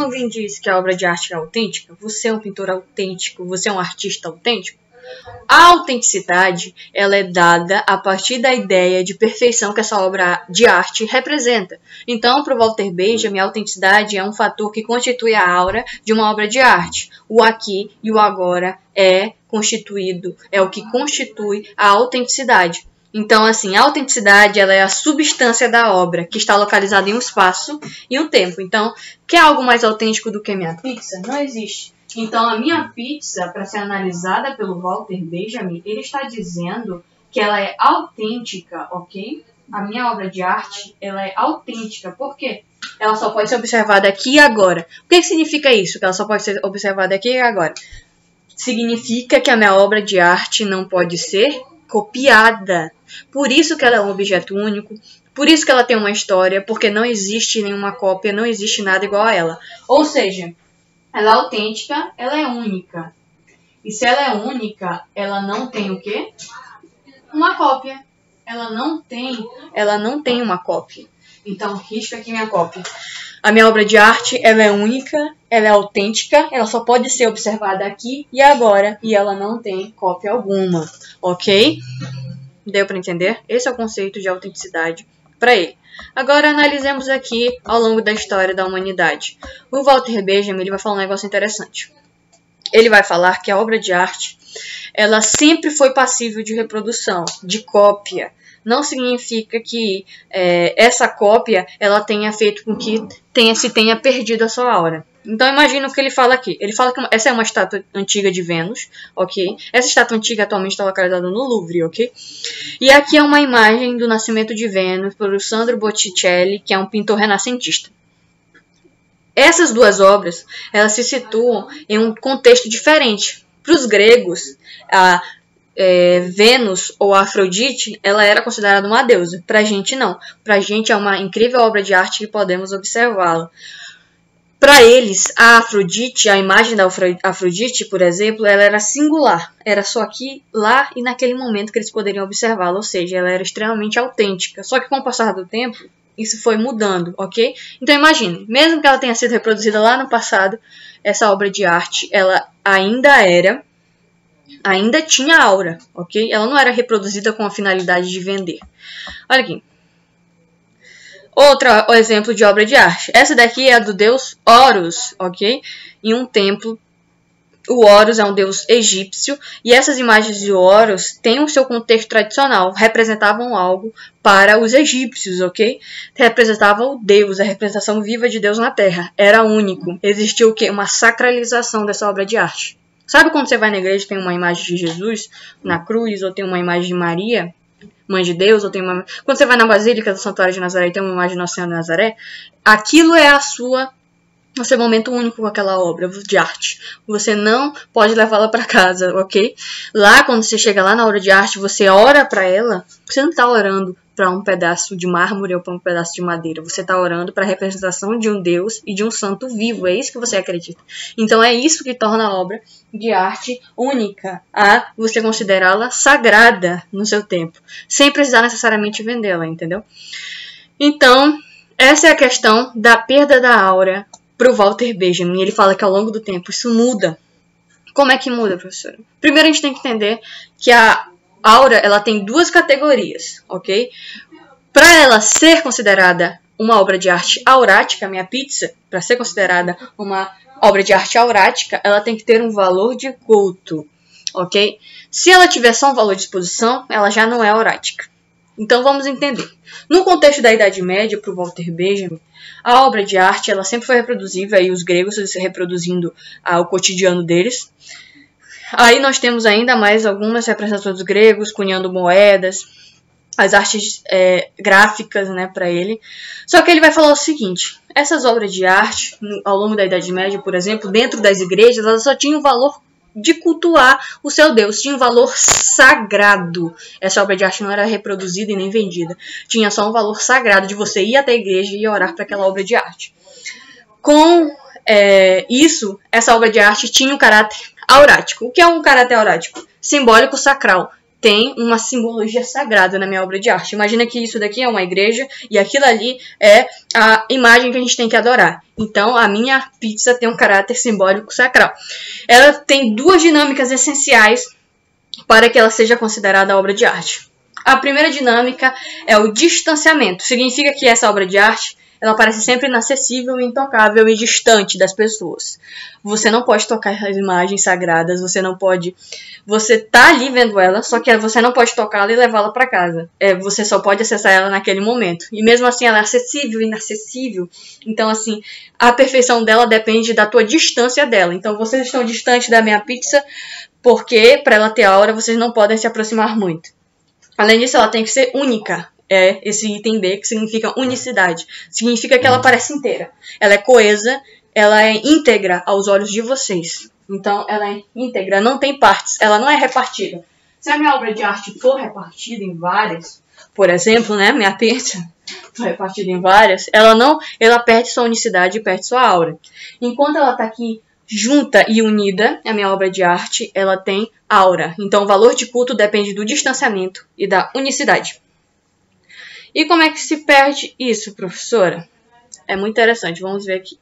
quando alguém diz que a obra de arte é autêntica, você é um pintor autêntico, você é um artista autêntico, a autenticidade ela é dada a partir da ideia de perfeição que essa obra de arte representa. Então, para o Walter Benjamin, a autenticidade é um fator que constitui a aura de uma obra de arte. O aqui e o agora é o que constitui a autenticidade. Então, assim, a autenticidade ela é a substância da obra, que está localizada em um espaço e um tempo. Então, quer algo mais autêntico do que minha pizza? Não existe. Então, a minha pizza, para ser analisada pelo Walter Benjamin, ele está dizendo que ela é autêntica, ok? A minha obra de arte, ela é autêntica. Por quê? Ela só pode ser observada aqui e agora. O que significa isso? Que ela só pode ser observada aqui e agora? Significa que a minha obra de arte não pode ser copiada. Por isso que ela é um objeto único. Por isso que ela tem uma história. Porque não existe nenhuma cópia, não existe nada igual a ela. Ou seja, ela é autêntica, ela é única. E se ela é única, ela não tem o quê? Uma cópia. Ela não tem uma cópia. Então, risco aqui minha cópia. A minha obra de arte, ela é única, ela é autêntica, ela só pode ser observada aqui e agora, e ela não tem cópia alguma, ok? Deu para entender? Esse é o conceito de autenticidade para ele. Agora analisemos aqui ao longo da história da humanidade. O Walter Benjamin ele vai falar um negócio interessante. Ele vai falar que a obra de arte ela sempre foi passível de reprodução, de cópia. Não significa que essa cópia ela tenha feito com que se tenha perdido a sua aura. Então imagina o que ele fala aqui. Ele fala que essa é uma estátua antiga de Vênus, ok? Essa estátua antiga atualmente está localizada no Louvre, ok? E aqui é uma imagem do nascimento de Vênus por Sandro Botticelli, que é um pintor renascentista. Essas duas obras elas se situam em um contexto diferente. Para os gregos, Vênus ou Afrodite, ela era considerada uma deusa. Pra gente não. Pra gente é uma incrível obra de arte que podemos observá-la. Para eles, a Afrodite, a imagem da Afrodite, por exemplo, ela era singular. Era só aqui, lá e naquele momento que eles poderiam observá-la. Ou seja, ela era extremamente autêntica. Só que com o passar do tempo, isso foi mudando, ok? Então imagine, mesmo que ela tenha sido reproduzida lá no passado, essa obra de arte, ela ainda tinha aura, ok? Ela não era reproduzida com a finalidade de vender. Olha aqui. Outro exemplo de obra de arte. Essa daqui é a do deus Horus, ok? Em um templo. O Horus é um deus egípcio. E essas imagens de Horus têm o seu contexto tradicional. Representavam algo para os egípcios, ok? Representavam o Deus, a representação viva de Deus na Terra. Era único. Existiu o quê? Uma sacralização dessa obra de arte. Sabe quando você vai na igreja e tem uma imagem de Jesus na cruz, ou tem uma imagem de Maria, Mãe de Deus, ou tem uma... Quando você vai na Basílica do Santuário de Nazaré e tem uma imagem de Nossa Senhora de Nazaré, aquilo é o seu momento único com aquela obra de arte. Você não pode levá-la para casa, ok? Lá, quando você chega lá na obra de arte, você ora para ela, você não está orando para um pedaço de mármore ou para um pedaço de madeira. Você está orando para a representação de um Deus e de um santo vivo. É isso que você acredita. Então é isso que torna a obra de arte única, a você considerá-la sagrada no seu tempo, sem precisar necessariamente vendê-la, entendeu? Então, essa é a questão da perda da aura para o Walter Benjamin. Ele fala que ao longo do tempo isso muda. Como é que muda, professora? Primeiro a gente tem que entender que a aura ela tem duas categorias, ok? Para ela ser considerada uma obra de arte aurática, minha pizza, para ser considerada uma obra de arte aurática, ela tem que ter um valor de culto, ok? Se ela tiver só um valor de exposição, ela já não é aurática. Então vamos entender. No contexto da Idade Média, para o Walter Benjamin, a obra de arte ela sempre foi reproduzível, e os gregos reproduzindo o cotidiano deles. Aí nós temos ainda mais algumas representações dos gregos, cunhando moedas, as artes gráficas, né, para ele. Só que ele vai falar o seguinte, essas obras de arte, ao longo da Idade Média, por exemplo, dentro das igrejas, elas só tinham o valor de cultuar o seu Deus, tinha um valor sagrado. Essa obra de arte não era reproduzida e nem vendida. Tinha só um valor sagrado de você ir até a igreja e orar para aquela obra de arte. Com isso, essa obra de arte tinha um caráter aurático. O que é um caráter aurático? Simbólico sacral. tem uma simbologia sagrada na minha obra de arte. Imagina que isso daqui é uma igreja e aquilo ali é a imagem que a gente tem que adorar. Então, a minha pizza tem um caráter simbólico sacral. Ela tem duas dinâmicas essenciais para que ela seja considerada obra de arte. A primeira dinâmica é o distanciamento. Significa que essa obra de arte ela parece sempre inacessível, intocável e distante das pessoas. Você não pode tocar as imagens sagradas, você não pode... Você tá ali vendo ela, só que você não pode tocá-la e levá-la para casa. Você só pode acessar ela naquele momento. E mesmo assim ela é acessível, inacessível. Então, assim, a perfeição dela depende da tua distância dela. Então, vocês estão distantes da minha pizza, porque para ela ter aura, vocês não podem se aproximar muito. Além disso, ela tem que ser única. É esse item B, que significa unicidade. Significa que ela parece inteira. Ela é coesa, ela é íntegra aos olhos de vocês. Então, ela é íntegra, não tem partes, ela não é repartida. Se a minha obra de arte for repartida em várias, por exemplo, né, minha pizza for repartida em várias, ela perde sua unicidade e perde sua aura. Enquanto ela está aqui junta e unida, a minha obra de arte, ela tem aura. Então, o valor de culto depende do distanciamento e da unicidade. E como é que se perde isso, professora? É muito interessante, vamos ver aqui.